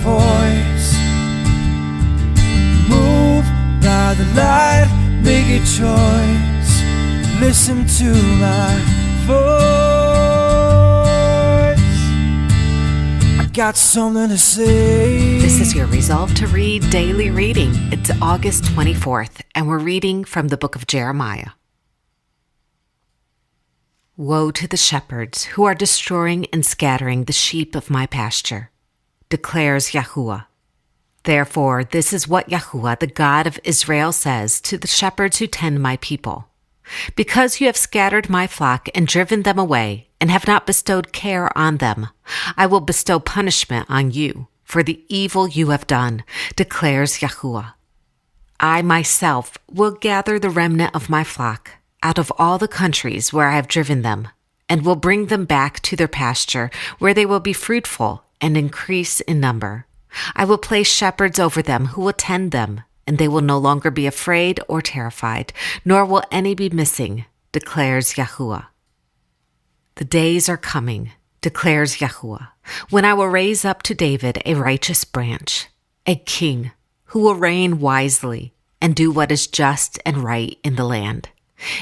voice. Move by the light, make a choice. Listen to my voice. I got something to say. This is your Resolve to Read daily reading. It's August 24th, and we're reading from the book of Jeremiah. Woe to the shepherds who are destroying and scattering the sheep of my pasture, declares Yahuwah. Therefore, this is what Yahuwah, the God of Israel, says to the shepherds who tend my people. Because you have scattered my flock and driven them away, and have not bestowed care on them, I will bestow punishment on you for the evil you have done, declares Yahuwah. I myself will gather the remnant of my flock out of all the countries where I have driven them, and will bring them back to their pasture, where they will be fruitful and increase in number. I will place shepherds over them who will tend them, and they will no longer be afraid or terrified, nor will any be missing, declares Yahuwah. The days are coming, declares Yahuwah, when I will raise up to David a righteous branch, a king who will reign wisely and do what is just and right in the land.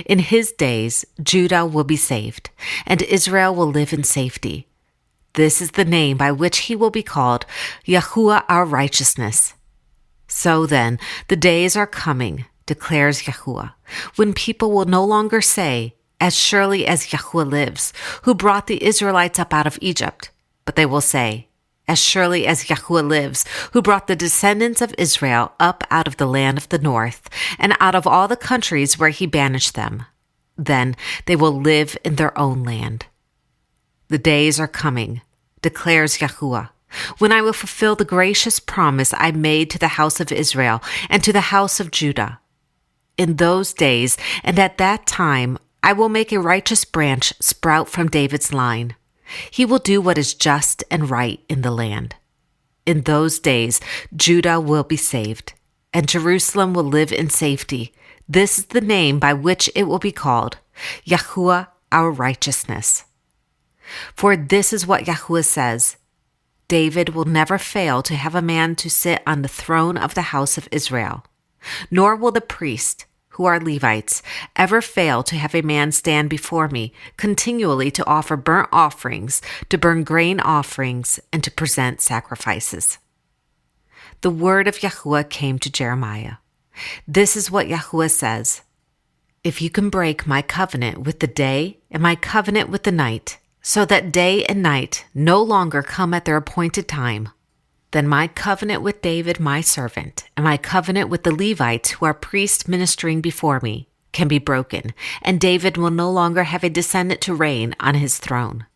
In his days, Judah will be saved, and Israel will live in safety. This is the name by which he will be called, Yahuwah our righteousness. So then, the days are coming, declares Yahuwah, when people will no longer say, as surely as Yahuwah lives, who brought the Israelites up out of Egypt, but they will say, as surely as Yahuwah lives, who brought the descendants of Israel up out of the land of the north, and out of all the countries where he banished them. Then they will live in their own land. The days are coming, declares Yahuwah, when I will fulfill the gracious promise I made to the house of Israel and to the house of Judah. In those days and at that time, I will make a righteous branch sprout from David's line. He will do what is just and right in the land. In those days, Judah will be saved, and Jerusalem will live in safety. This is the name by which it will be called, Yahuwah our righteousness. For this is what Yahuwah says, David will never fail to have a man to sit on the throne of the house of Israel, nor will the priests, who are Levites, ever fail to have a man stand before me, continually to offer burnt offerings, to burn grain offerings, and to present sacrifices. The word of Yahuwah came to Jeremiah. This is what Yahuwah says, if you can break my covenant with the day and my covenant with the night, so that day and night no longer come at their appointed time, then my covenant with David my servant, and my covenant with the Levites who are priests ministering before me, can be broken, and David will no longer have a descendant to reign on his throne.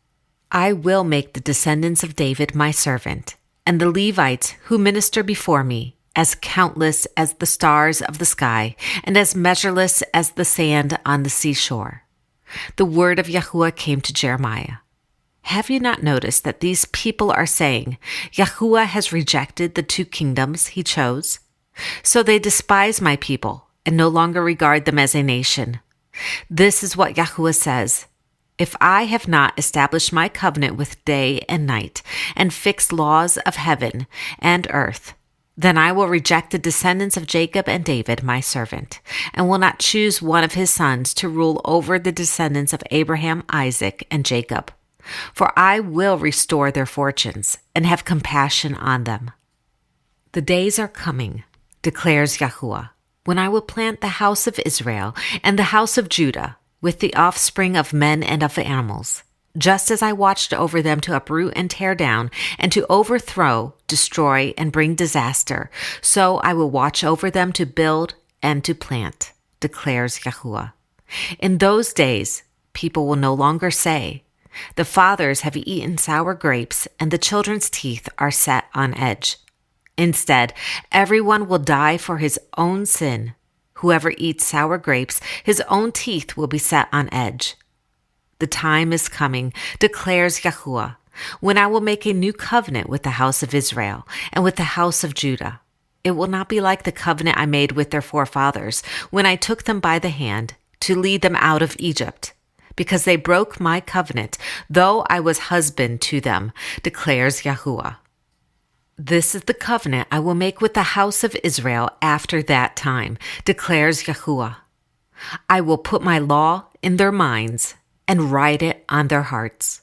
I will make the descendants of David my servant, and the Levites who minister before me, as countless as the stars of the sky, and as measureless as the sand on the seashore. The word of Yahuwah came to Jeremiah. Have you not noticed that these people are saying, Yahuwah has rejected the two kingdoms he chose? So they despise my people and no longer regard them as a nation. This is what Yahuwah says. If I have not established my covenant with day and night and fixed laws of heaven and earth, then I will reject the descendants of Jacob and David, my servant, and will not choose one of his sons to rule over the descendants of Abraham, Isaac, and Jacob. For I will restore their fortunes and have compassion on them. The days are coming, declares Yahuwah, when I will plant the house of Israel and the house of Judah with the offspring of men and of animals, just as I watched over them to uproot and tear down and to overthrow, destroy, and bring disaster, so I will watch over them to build and to plant, declares Yahuwah. In those days, people will no longer say, the fathers have eaten sour grapes, and the children's teeth are set on edge. Instead, everyone will die for his own sin. Whoever eats sour grapes, his own teeth will be set on edge. The time is coming, declares Yahuwah, when I will make a new covenant with the house of Israel and with the house of Judah. It will not be like the covenant I made with their forefathers when I took them by the hand to lead them out of Egypt, because they broke my covenant, though I was husband to them, declares Yahuwah. This is the covenant I will make with the house of Israel after that time, declares Yahuwah. I will put my law in their minds and write it on their hearts.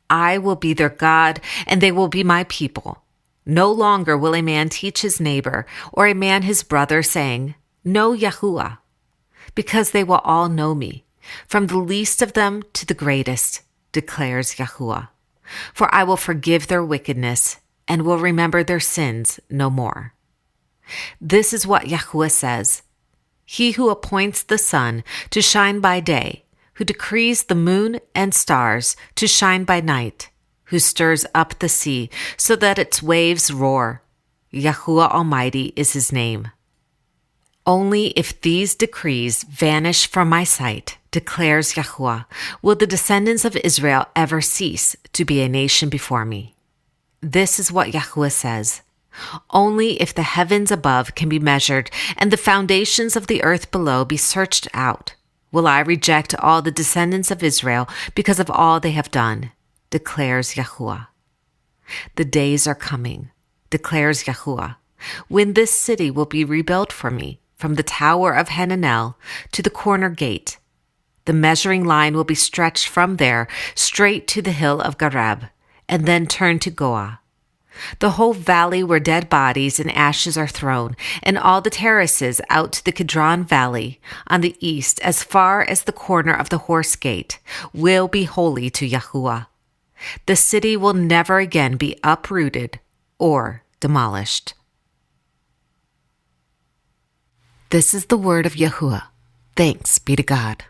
I will be their God, and they will be my people. No longer will a man teach his neighbor or a man his brother, saying, Know Yahuwah, because they will all know me, from the least of them to the greatest, declares Yahuwah. For I will forgive their wickedness and will remember their sins no more. This is what Yahuwah says. He who appoints the sun to shine by day, who decrees the moon and stars to shine by night, who stirs up the sea so that its waves roar. Yahuwah Almighty is his name. Only if these decrees vanish from my sight, declares Yahuwah, will the descendants of Israel ever cease to be a nation before me. This is what Yahuwah says. Only if the heavens above can be measured and the foundations of the earth below be searched out, will I reject all the descendants of Israel because of all they have done, declares Yahuwah. The days are coming, declares Yahuwah, when this city will be rebuilt for me, from the tower of Hananel to the corner gate. The measuring line will be stretched from there straight to the hill of Gareb, and then turn to Goah. The whole valley where dead bodies and ashes are thrown, and all the terraces out to the Kidron Valley on the east as far as the corner of the horse gate, will be holy to Yahuwah. The city will never again be uprooted or demolished. This is the word of Yahuwah. Thanks be to God.